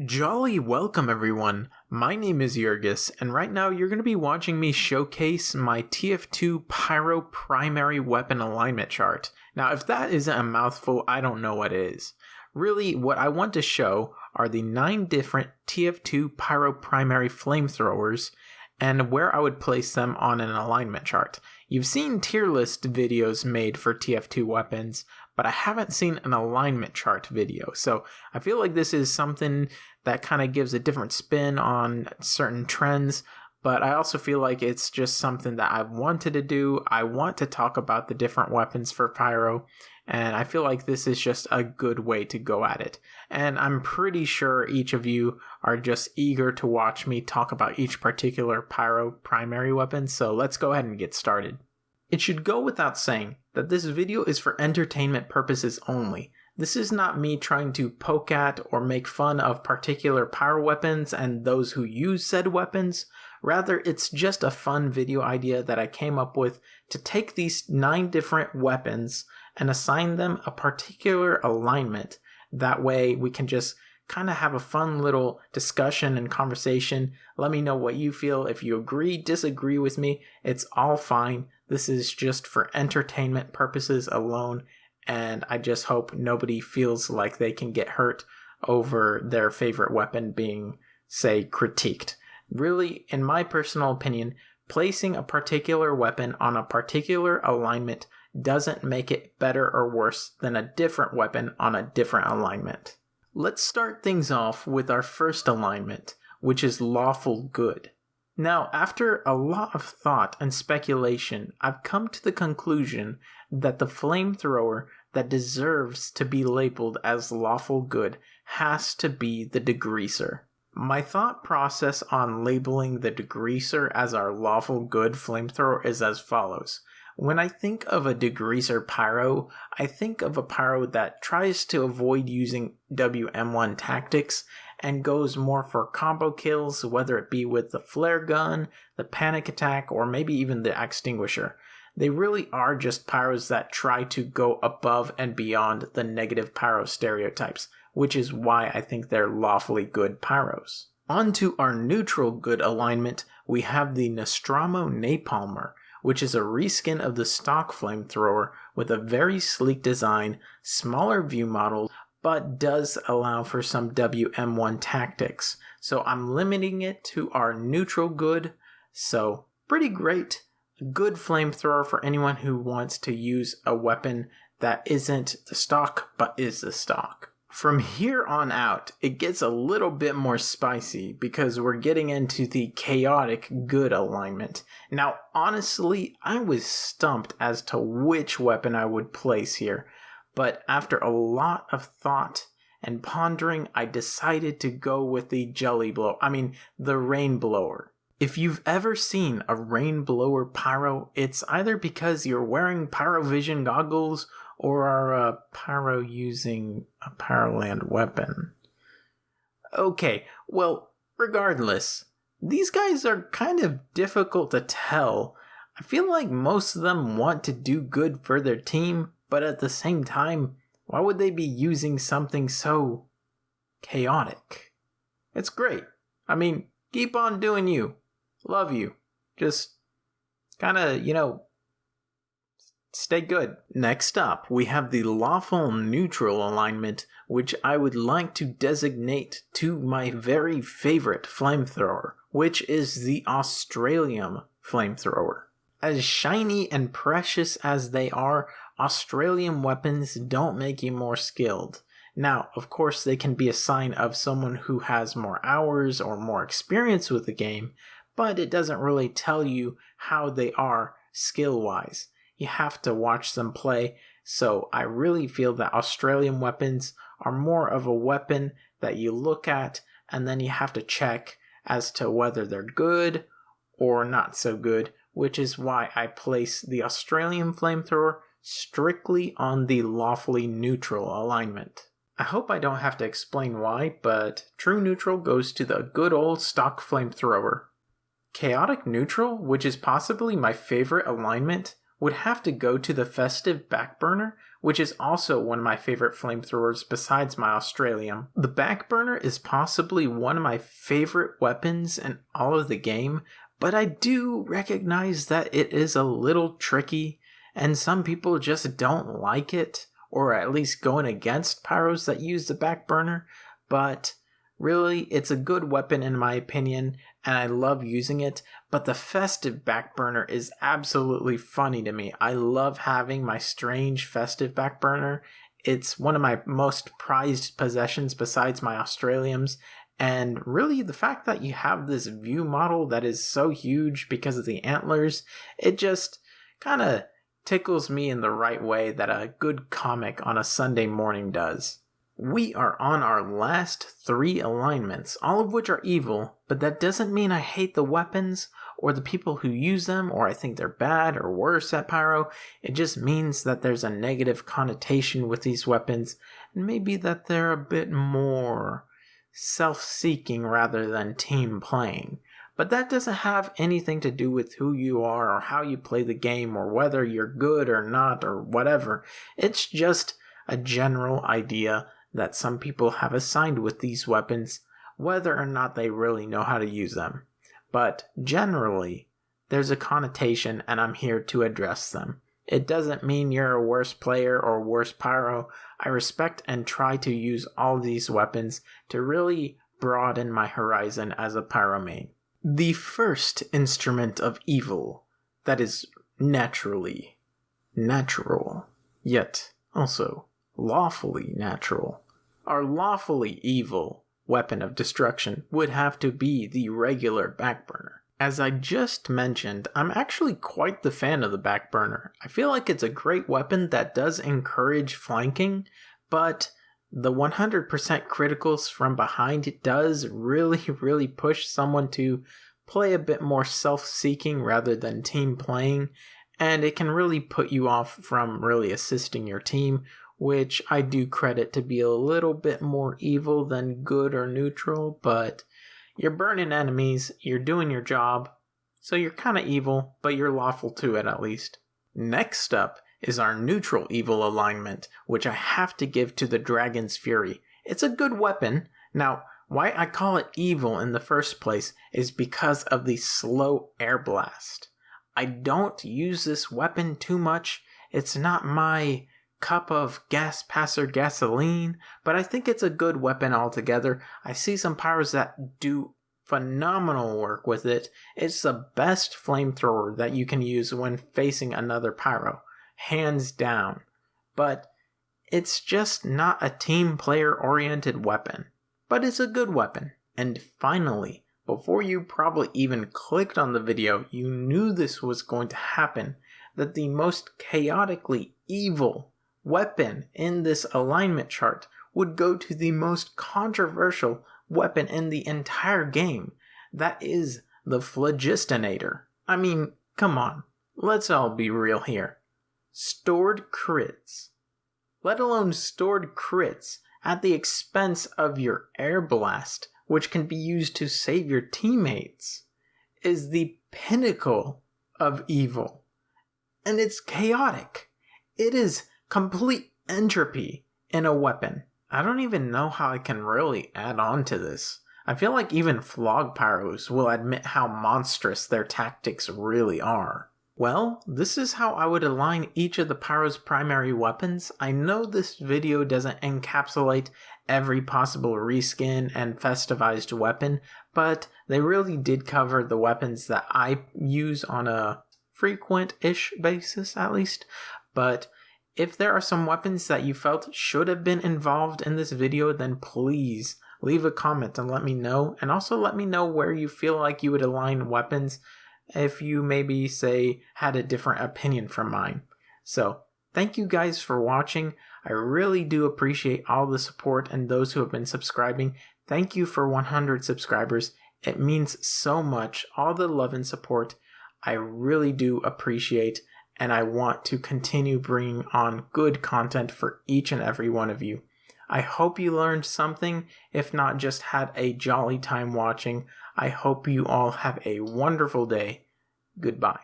Jolly welcome everyone, my name is Yhurgis, and right now you're going to be watching me showcase my TF2 Pyro primary weapon alignment chart. Now if that isn't a mouthful, I don't know what is. Really, what I want to show are the 9 different TF2 Pyro primary flamethrowers and where I would place them on an alignment chart. You've seen tier list videos made for TF2 weapons, but I haven't seen an alignment chart video, so I feel like this is something that kind of gives a different spin on certain trends, but I also feel like it's just something that I've wanted to do. I want to talk about the different weapons for Pyro, and I feel like this is just a good way to go at it. And I'm pretty sure each of you are just eager to watch me talk about each particular Pyro primary weapon, so let's go ahead and get started. It should go without saying that this video is for entertainment purposes only. This is not me trying to poke at or make fun of particular pyro weapons and those who use said weapons. Rather, it's just a fun video idea that I came up with to take these 9 different weapons and assign them a particular alignment. That way we can just kind of have a fun little discussion and conversation. Let me know what you feel. If you agree, disagree with me, it's all fine. This is just for entertainment purposes alone, and I just hope nobody feels like they can get hurt over their favorite weapon being, say, critiqued. Really, in my personal opinion, placing a particular weapon on a particular alignment doesn't make it better or worse than a different weapon on a different alignment. Let's start things off with our first alignment, which is Lawful Good. Now, after a lot of thought and speculation, I've come to the conclusion that the flamethrower that deserves to be labeled as Lawful Good has to be the degreaser. My thought process on labeling the degreaser as our Lawful Good flamethrower is as follows. When I think of a degreaser pyro, I think of a pyro that tries to avoid using WM1 tactics and goes more for combo kills, whether it be with the flare gun, the panic attack, or maybe even the extinguisher. They really are just pyros that try to go above and beyond the negative pyro stereotypes, which is why I think they're lawfully good pyros. On to our neutral good alignment, we have the Nostromo Napalmer, which is a reskin of the stock flamethrower with a very sleek design, smaller view model, but does allow for some WM1 tactics. So I'm limiting it to our neutral good, so pretty great. A good flamethrower for anyone who wants to use a weapon that isn't the stock, but is the stock. From here on out, it gets a little bit more spicy because we're getting into the chaotic good alignment. Now, honestly, I was stumped as to which weapon I would place here, but after a lot of thought and pondering, I decided to go with the the rain blower. If you've ever seen a rain blower pyro, it's either because you're wearing pyrovision goggles or are pyro using a Pyroland weapon. Okay, well, regardless, these guys are kind of difficult to tell. I feel like most of them want to do good for their team, but at the same time, why would they be using something so chaotic? It's great. I mean, keep on doing you. Love you. Just kinda, stay good. Next up, we have the lawful neutral alignment, which I would like to designate to my very favorite flamethrower, which is the Australium flamethrower. As shiny and precious as they are, Australium weapons don't make you more skilled. Now, of course, they can be a sign of someone who has more hours or more experience with the game, but it doesn't really tell you how they are skill-wise. You have to watch them play, so I really feel that Australian weapons are more of a weapon that you look at and then you have to check as to whether they're good or not so good, which is why I place the Australian flamethrower strictly on the lawfully neutral alignment. I hope I don't have to explain why, but true neutral goes to the good old stock flamethrower. Chaotic neutral, which is possibly my favorite alignment, would have to go to the festive backburner, which is also one of my favorite flamethrowers besides my Australium. The backburner is possibly one of my favorite weapons in all of the game, but I do recognize that it is a little tricky, and some people just don't like it, or at least going against pyros that use the backburner, but really, it's a good weapon in my opinion, and I love using it, but the festive backburner is absolutely funny to me. I love having my strange festive backburner. It's one of my most prized possessions besides my Australiums, and really the fact that you have this view model that is so huge because of the antlers, it just kind of tickles me in the right way that a good comic on a Sunday morning does. We are on our last 3 alignments, all of which are evil, but that doesn't mean I hate the weapons or the people who use them, or I think they're bad or worse at pyro. It just means that there's a negative connotation with these weapons, and maybe that they're a bit more self-seeking rather than team playing. But that doesn't have anything to do with who you are or how you play the game or whether you're good or not or whatever. It's just a general idea that some people have assigned with these weapons, whether or not they really know how to use them. But generally, there's a connotation and I'm here to address them. It doesn't mean you're a worse player or worse pyro. I respect and try to use all these weapons to really broaden my horizon as a pyro main. The first instrument of evil that is naturally natural, yet also lawfully natural. Our lawfully evil weapon of destruction would have to be the regular backburner. As I just mentioned, I'm actually quite the fan of the backburner. I feel like it's a great weapon that does encourage flanking, but the 100% criticals from behind does really push someone to play a bit more self-seeking rather than team playing, and it can really put you off from really assisting your team, which I do credit to be a little bit more evil than good or neutral, but you're burning enemies, you're doing your job, so you're kind of evil, but you're lawful to it at least. Next up is our neutral evil alignment, which I have to give to the Dragon's Fury. It's a good weapon. Now, why I call it evil in the first place is because of the slow air blast. I don't use this weapon too much. It's not my cup of gas passer gasoline, but I think it's a good weapon altogether. I see some pyros that do phenomenal work with it. It's the best flamethrower that you can use when facing another pyro, hands down. But it's just not a team player oriented weapon, but it's a good weapon. And finally, before you probably even clicked on the video, you knew this was going to happen, that the most chaotically evil weapon in this alignment chart would go to the most controversial weapon in the entire game. That is the Phlogistinator. I mean, come on, let's all be real here. Stored crits, let alone stored crits at the expense of your air blast, which can be used to save your teammates, is the pinnacle of evil. And it's chaotic. It is complete entropy in a weapon. I don't even know how I can really add on to this. I feel like even flog pyros will admit how monstrous their tactics really are. Well, this is how I would align each of the pyro's primary weapons. I know this video doesn't encapsulate every possible reskin and festivized weapon, but they really did cover the weapons that I use on a frequent-ish basis at least. But if there are some weapons that you felt should have been involved in this video, then please leave a comment and let me know. And also let me know where you feel like you would align weapons if you maybe, say, had a different opinion from mine. So, thank you guys for watching. I really do appreciate all the support and those who have been subscribing. Thank you for 100 subscribers. It means so much. All the love and support I really do appreciate, and I want to continue bringing on good content for each and every one of you. I hope you learned something, if not just had a jolly time watching. I hope you all have a wonderful day. Goodbye.